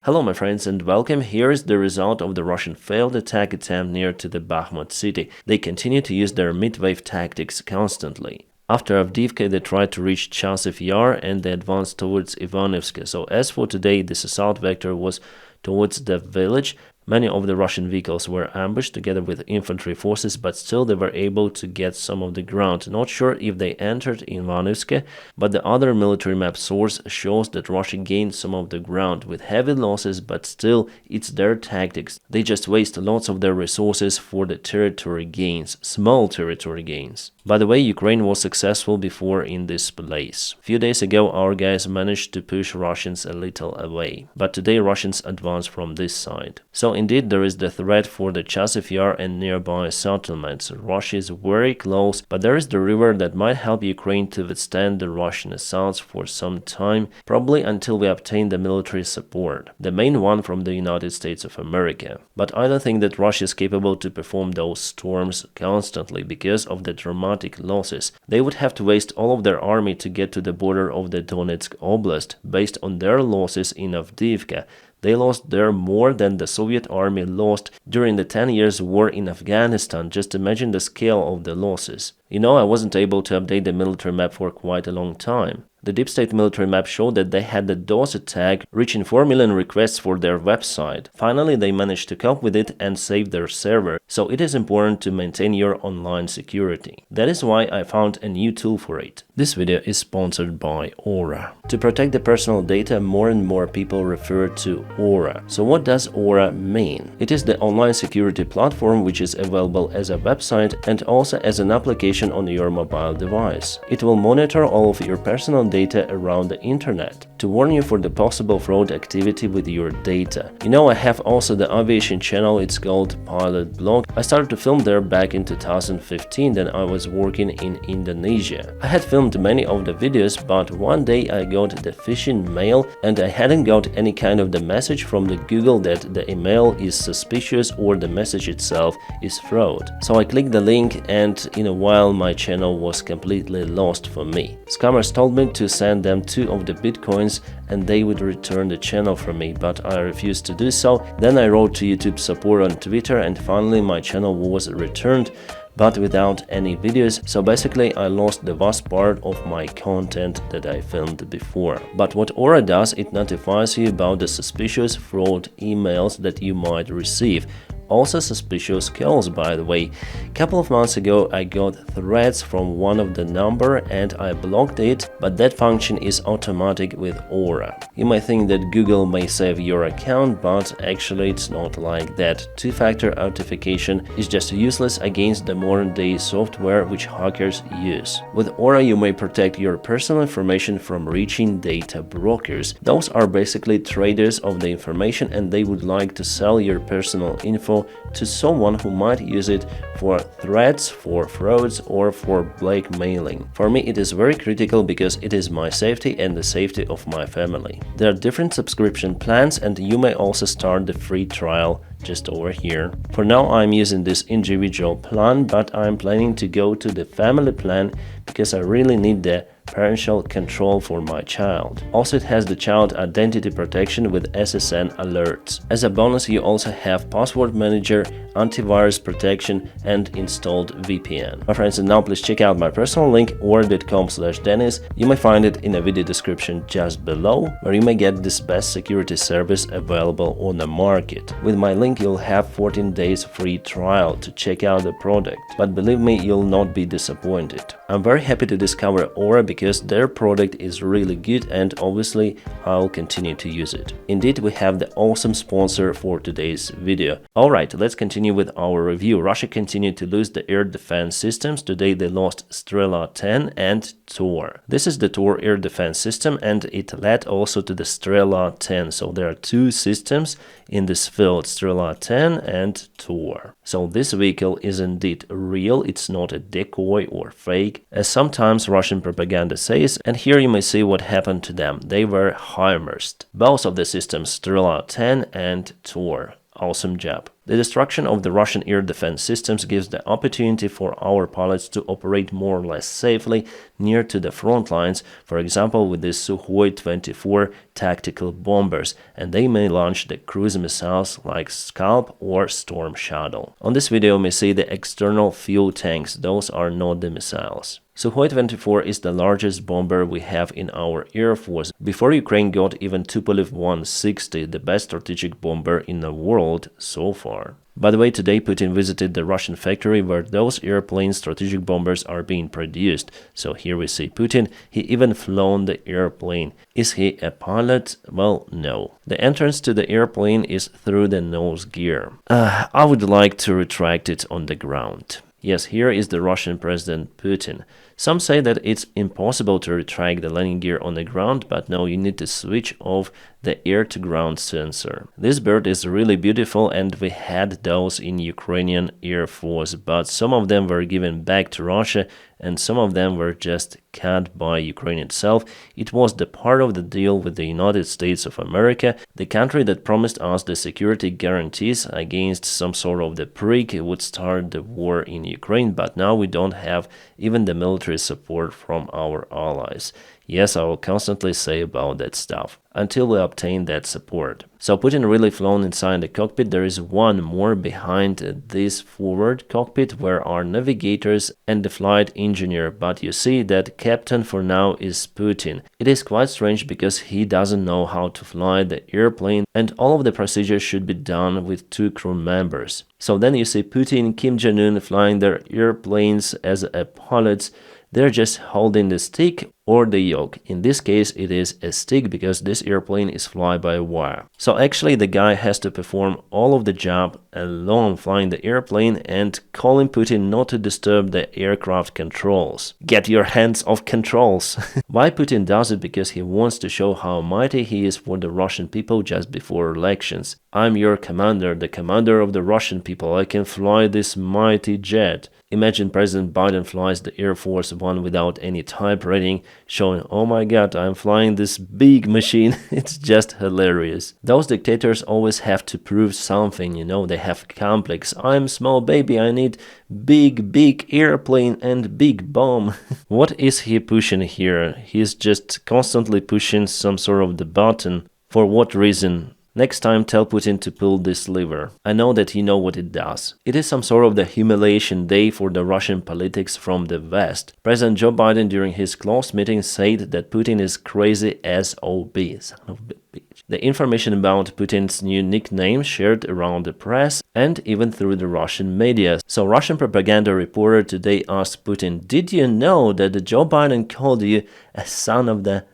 Hello my friends and welcome. Here is the result of the Russian failed attack attempt near to the Bakhmut city. They continue to use their Meat Wave tactics constantly. After Avdiivka, they tried to reach Chasiv Yar and they advanced towards Ivanovsk. So as for today, this assault vector was towards the village. Many of the Russian vehicles were ambushed together with infantry forces, but still they were able to get some of the ground. Not sure if they entered Ivanovsk, but the other military map source shows that Russia gained some of the ground with heavy losses, but still it's their tactics. They just waste lots of their resources for the territory gains, small territory gains. By the way, Ukraine was successful before in this place. A few days ago our guys managed to push Russians a little away, but today Russians advance from this side. So indeed there is the threat for the Chasiv Yar and nearby settlements. Russia is very close, but there is the river that might help Ukraine to withstand the Russian assaults for some time, probably until we obtain the military support, the main one from the United States of America. But I don't think that Russia is capable to perform those storms constantly because of the dramatic losses. They would have to waste all of their army to get to the border of the Donetsk Oblast based on their losses in Avdiivka. They lost there more than the Soviet army lost during the 10 years war in Afghanistan. Just imagine the scale of the losses. You know, I wasn't able to update the military map for quite a long time. The deep state military map showed that they had the DOS attack reaching 4 million requests for their website. Finally, they managed to cope with it and save their server, so it is important to maintain your online security. That is why I found a new tool for it. This video is sponsored by Aura. To protect the personal data, more and more people refer to Aura. So what does Aura mean? It is the online security platform which is available as a website and also as an application on your mobile device. It will monitor all of your personal data around the internet to warn you for the possible fraud activity with your data. You know, I have also the aviation channel, it's called Pilot Blog. I started to film there back in 2015, then I was working in Indonesia. I had filmed many of the videos, but one day I got the phishing mail and I hadn't got any kind of the message from the Google that the email is suspicious or the message itself is fraud. So I clicked the link and in a while my channel was completely lost for me. Scammers told me to send them 2 of the bitcoins and they would return the channel from me, but I refused to do so. Then I wrote to YouTube support on Twitter and finally my channel was returned, but without any videos. So basically I lost the vast part of my content that I filmed before. But what Aura does, it notifies you about the suspicious fraud emails that you might receive. Also suspicious calls, by the way. Couple of months ago I got threats from one of the number and I blocked it, but that function is automatic with Aura. You might think that Google may save your account, but actually it's not like that. Two-factor authentication is just useless against the modern-day software which hackers use. With Aura you may protect your personal information from reaching data brokers. Those are basically traders of the information and they would like to sell your personal info to someone who might use it for threats, for frauds or for blackmailing. For me it is very critical because it is my safety and the safety of my family. There are different subscription plans and you may also start the free trial just over here. For now I'm using this individual plan, but I'm planning to go to the family plan because I really need the parental control for my child. Also it has the child identity protection with SSN alerts. As a bonus you also have password manager, antivirus protection and installed VPN. My friends, and now please check out my personal link aura.com/Dennis. You may find it in the video description just below, where you may get this best security service available on the market. With my link you'll have 14 days free trial to check out the product, but believe me, you'll not be disappointed. I'm very happy to discover Aura because their product is really good and obviously I'll continue to use it. Indeed, we have the awesome sponsor for today's video. Alright, let's continue with our review. Russia continued to lose the air defense systems. Today they lost Strela 10 and Tor. This is the Tor air defense system and it led also to the Strela 10. So there are 2 systems in this field, Strela 10 and Tor. So this vehicle is indeed real, it's not a decoy or fake, as sometimes Russian propaganda says, and here you may see what happened to them. They were HIMARSed. Both of the systems, Strela 10 and Tor. Awesome job. The destruction of the Russian air defense systems gives the opportunity for our pilots to operate more or less safely near to the front lines, for example with the Sukhoi 24 tactical bombers, and they may launch the cruise missiles like Scalp or Storm Shadow. On this video we see the external fuel tanks, those are not the missiles. Sukhoi 24 is the largest bomber we have in our Air Force. Before Ukraine got even Tupolev 160, the best strategic bomber in the world so far. By the way, today Putin visited the Russian factory where those airplane strategic bombers are being produced. So here we see Putin, he even flown the airplane. Is he a pilot? Well, no. The entrance to the airplane is through the nose gear. I would like to retract it on the ground. Yes, here is the Russian President Putin. Some say that it's impossible to retract the landing gear on the ground, but no, you need to switch off the air-to-ground sensor. This bird is really beautiful and we had those in Ukrainian Air Force, but some of them were given back to Russia and some of them were just cut by Ukraine itself. It was the part of the deal with the United States of America, the country that promised us the security guarantees against some sort of the prick would start the war in Ukraine, but now we don't have even the military support from our allies. Yes, I will constantly say about that stuff, until we obtain that support. So Putin really flown inside the cockpit. There is one more behind this forward cockpit where are navigators and the flight engineer, but you see that captain for now is Putin. It is quite strange because he doesn't know how to fly the airplane and all of the procedures should be done with 2 crew members. So then you see Putin, Kim Jong-un flying their airplanes as a pilots. They're just holding the stick or the yoke. In this case it is a stick because this airplane is fly-by-wire. So actually the guy has to perform all of the job alone flying the airplane and calling Putin not to disturb the aircraft controls. Get your hands off controls! Why Putin does it? Because he wants to show how mighty he is for the Russian people just before elections. I'm your commander, the commander of the Russian people. I can fly this mighty jet. Imagine President Biden flies the Air Force One without any type rating, showing, oh my god, I'm flying this big machine. It's just hilarious. Those dictators always have to prove something, you know, they have complex. I'm small baby, I need big airplane and big bomb. What is he pushing here? He's just constantly pushing some sort of the button. For what reason? Next time tell Putin to pull this lever. I know that you know what it does. It is some sort of the humiliation day for the Russian politics from the West. President Joe Biden during his closed meeting said that Putin is crazy SOB, son of a bitch. The information about Putin's new nickname shared around the press and even through the Russian media. So Russian propaganda reporter today asked Putin, did you know that Joe Biden called you a son of the...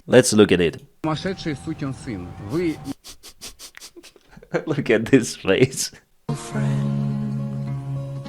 Let's look at it. Look at this face. Friend,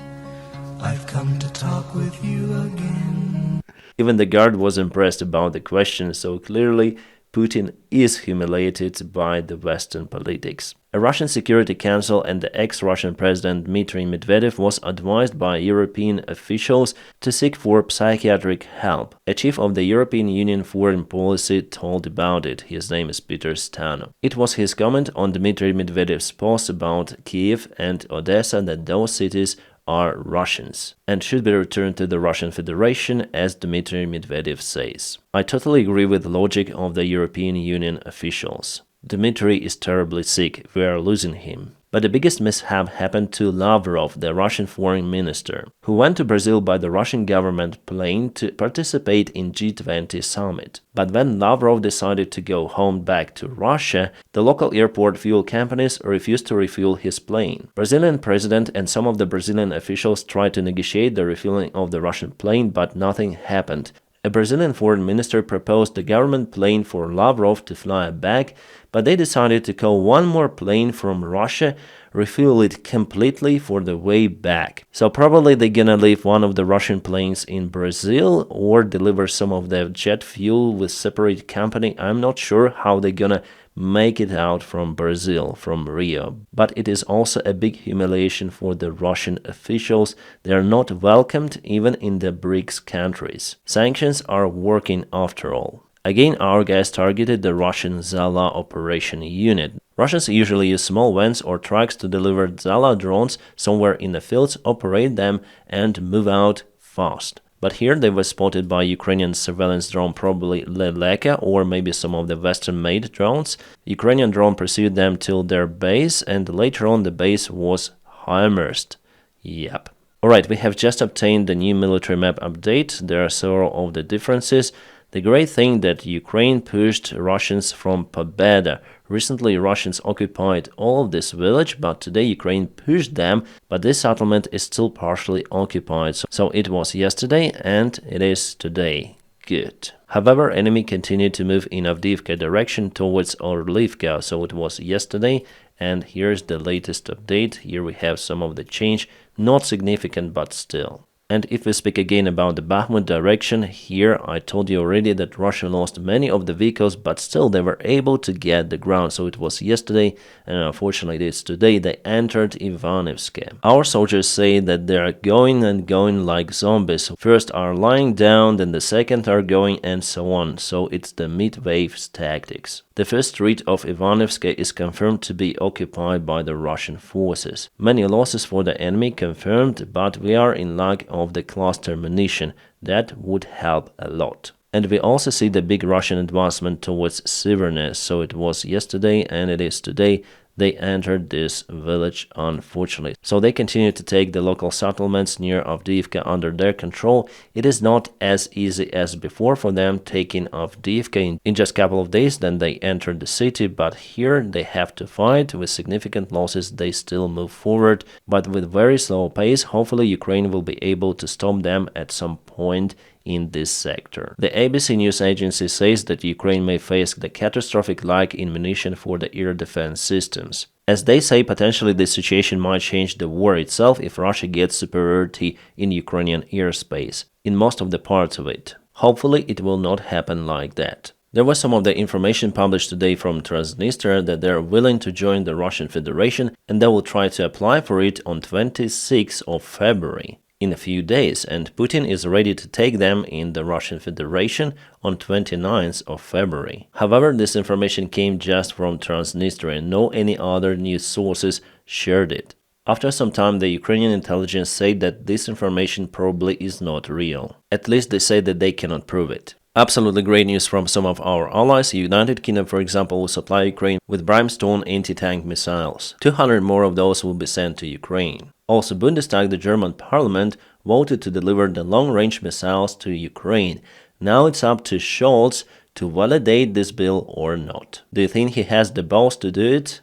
I've come to talk with you again. Even the guard was impressed about the question, so clearly Putin is humiliated by the Western politics. A Russian Security Council and the ex-Russian President Dmitry Medvedev was advised by European officials to seek for psychiatric help. A chief of the European Union Foreign Policy told about it. His name is Peter Stano. It was his comment on Dmitry Medvedev's post about Kiev and Odessa that those cities are Russians and should be returned to the Russian Federation, as Dmitry Medvedev says. I totally agree with the logic of the European Union officials. Dmitry is terribly sick, we are losing him. But the biggest mishap happened to Lavrov, the Russian foreign minister, who went to Brazil by the Russian government plane to participate in G20 summit. But when Lavrov decided to go home back to Russia, the local airport fuel companies refused to refuel his plane. Brazilian president and some of the Brazilian officials tried to negotiate the refueling of the Russian plane, but nothing happened. A Brazilian foreign minister proposed the government plane for Lavrov to fly back, but they decided to call one more plane from Russia, refuel it completely for the way back. So probably they're gonna leave one of the Russian planes in Brazil or deliver some of the jet fuel with separate company. I'm not sure how they're gonna make it out from Brazil, from Rio. But it is also a big humiliation for the Russian officials. They are not welcomed even in the BRICS countries. Sanctions are working after all. Again, our guys targeted the Russian Zala operation unit. Russians usually use small vans or trucks to deliver Zala drones somewhere in the fields, operate them, and move out fast. But here they were spotted by Ukrainian surveillance drone, probably Leleka or maybe some of the Western-made drones. Ukrainian drone pursued them till their base, and later on the base was immersed. Yep. Alright, we have just obtained the new military map update. There are several of the differences. The great thing that Ukraine pushed Russians from Pobeda. Recently, Russians occupied all of this village, but today Ukraine pushed them, but this settlement is still partially occupied. So it was yesterday and it is today. Good. However, enemy continued to move in Avdiivka direction towards Orlivka, so it was yesterday, and here's the latest update. Here we have some of the change, not significant but still. And if we speak again about the Bakhmut direction, here I told you already that Russia lost many of the vehicles, but still they were able to get the ground. So it was yesterday, and unfortunately it is today, they entered Ivanivsk. Our soldiers say that they are going and going like zombies. First are lying down, then the second are going, and so on. So it's the Meat Wave's tactics. The first street of Ivanivsk is confirmed to be occupied by the Russian forces. Many losses for the enemy confirmed, but we are in lack of the cluster munition. That would help a lot. And we also see the big Russian advancement towards Siverness. So it was yesterday and it is today. They entered this village, unfortunately. So they continue to take the local settlements near Avdiivka under their control. It is not as easy as before for them taking Avdiivka in just a couple of days. Then they entered the city, but here they have to fight. With significant losses, they still move forward, but with very slow pace. Hopefully Ukraine will be able to stop them at some point in this sector. The ABC news agency says that Ukraine may face the catastrophic lack in munition for the air defense systems. As they say, potentially this situation might change the war itself if Russia gets superiority in Ukrainian airspace, in most of the parts of it. Hopefully it will not happen like that. There was some of the information published today from Transnistria that they are willing to join the Russian Federation and they will try to apply for it on 26th of February. In a few days, and Putin is ready to take them in the Russian Federation on 29th of February. However, this information came just from Transnistria, no any other news sources shared it. After some time, the Ukrainian intelligence said that this information probably is not real. At least they say that they cannot prove it. Absolutely great news from some of our allies. United Kingdom, for example, will supply Ukraine with brimstone anti-tank missiles. 200 more of those will be sent to Ukraine. Also, Bundestag, the German parliament, voted to deliver the long-range missiles to Ukraine. Now it's up to Scholz to validate this bill or not. Do you think he has the balls to do it?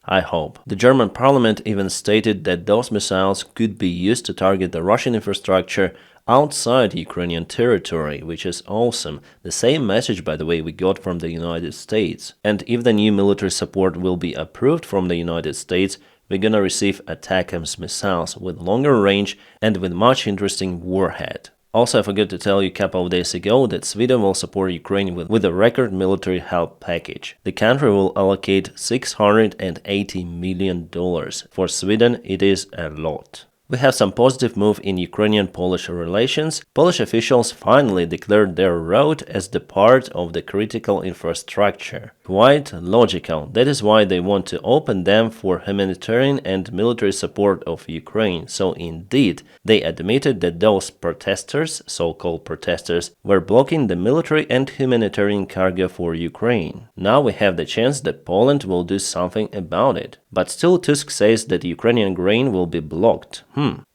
I hope. The German parliament even stated that those missiles could be used to target the Russian infrastructure outside Ukrainian territory, which is awesome. The same message, by the way, we got from the United States. And if the new military support will be approved from the United States, we're gonna receive ATACMS missiles with longer range and with much interesting warhead. Also, I forgot to tell you a couple of days ago that Sweden will support Ukraine with a record military help package. The country will allocate $680 million. For Sweden, it is a lot. We have some positive move in Ukrainian-Polish relations. Polish officials finally declared their road as the part of the critical infrastructure. Quite logical. That is why they want to open them for humanitarian and military support of Ukraine. So indeed, they admitted that those protesters, so-called protesters, were blocking the military and humanitarian cargo for Ukraine. Now we have the chance that Poland will do something about it. But still Tusk says that Ukrainian grain will be blocked.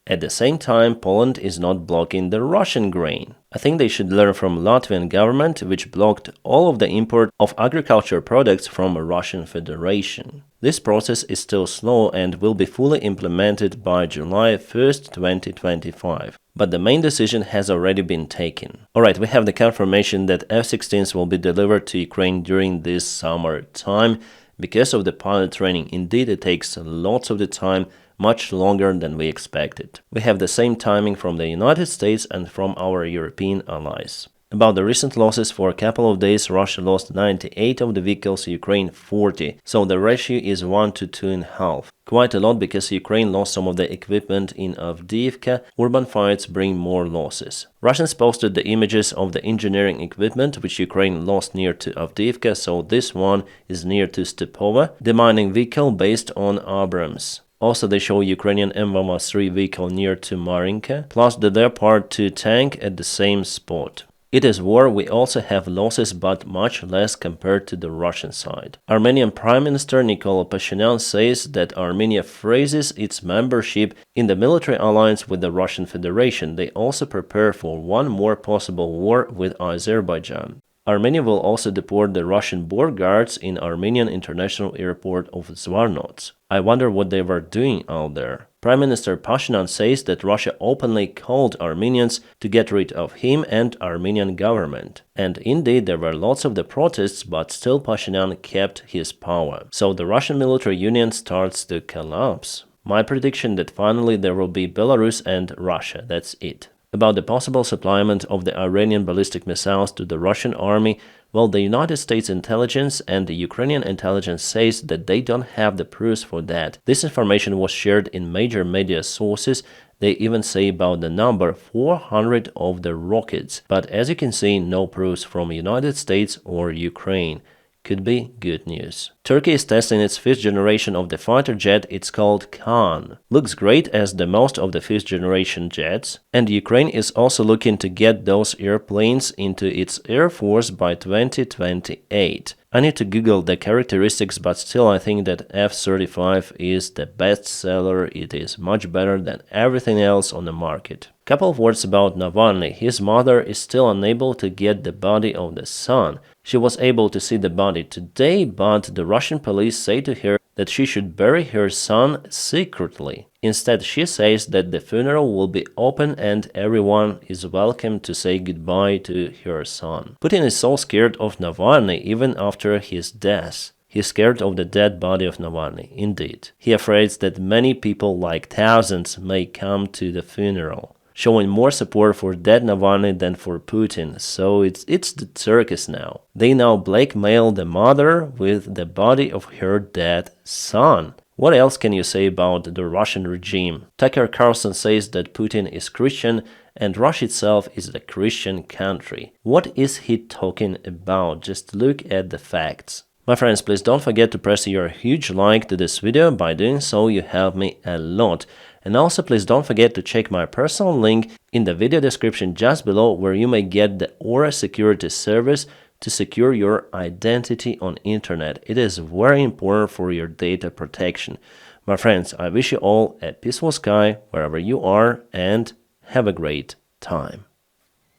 At the same time, Poland is not blocking the Russian grain. I think they should learn from Latvian government, which blocked all of the import of agriculture products from the Russian Federation. This process is still slow and will be fully implemented by July 1st, 2025. But the main decision has already been taken. Alright, we have the confirmation that F-16s will be delivered to Ukraine during this summer time. Because of the pilot training, indeed it takes lots of the time, much longer than we expected. We have the same timing from the United States and from our European allies. About the recent losses, for a couple of days, Russia lost 98 of the vehicles, Ukraine 40, so the ratio is 1 to 2.5. Quite a lot, because Ukraine lost some of the equipment in Avdiivka. Urban fights bring more losses. Russians posted the images of the engineering equipment which Ukraine lost near to Avdiivka, so this one is near to Stepova, the mining vehicle based on Abrams. Also, they show Ukrainian M113 vehicle near to Marinka, plus the Leopard 2 tank at the same spot. It is war, we also have losses, but much less compared to the Russian side. Armenian Prime Minister Nikol Pashinyan says that Armenia phrases its membership in the military alliance with the Russian Federation. They also prepare for one more possible war with Azerbaijan. Armenia will also deport the Russian border guards in Armenian International Airport of Zvartnots. I wonder what they were doing out there. Prime Minister Pashinyan says that Russia openly called Armenians to get rid of him and Armenian government. And indeed, there were lots of the protests, but still Pashinyan kept his power. So the Russian military union starts to collapse. My prediction that finally there will be Belarus and Russia, that's it. About the possible supplyment of the Iranian ballistic missiles to the Russian army, well, the United States intelligence and the Ukrainian intelligence says that they don't have the proofs for that. This information was shared in major media sources. They even say about the number 400 of the rockets. But as you can see, no proofs from United States or Ukraine. Could be good news. Turkey is testing its 5th generation of the fighter jet. It's called Khan. Looks great as the most of the 5th generation jets. And Ukraine is also looking to get those airplanes into its air force by 2028. I need to Google the characteristics, but still I think that F-35 is the best seller. It is much better than everything else on the market. Couple of words about Navalny. His mother is still unable to get the body of the son. She was able to see the body today, but the Russian police say to her that she should bury her son secretly. Instead, she says that the funeral will be open and everyone is welcome to say goodbye to her son. Putin is so scared of Navalny even after his death. He's scared of the dead body of Navalny, indeed. He afraid that many people, like thousands, may come to the funeral, showing more support for dead Navalny than for Putin. So it's the circus now. They now blackmail the mother with the body of her dead son. What else can you say about the Russian regime? Tucker Carlson says that Putin is Christian and Russia itself is a Christian country. What is he talking about? Just look at the facts. My friends, please don't forget to press your huge like to this video. By doing so, you help me a lot. And also, please don't forget to check my personal link in the video description just below, where you may get the Aura security service to secure your identity on internet. It is very important for your data protection. My friends, I wish you all a peaceful sky wherever you are and have a great time.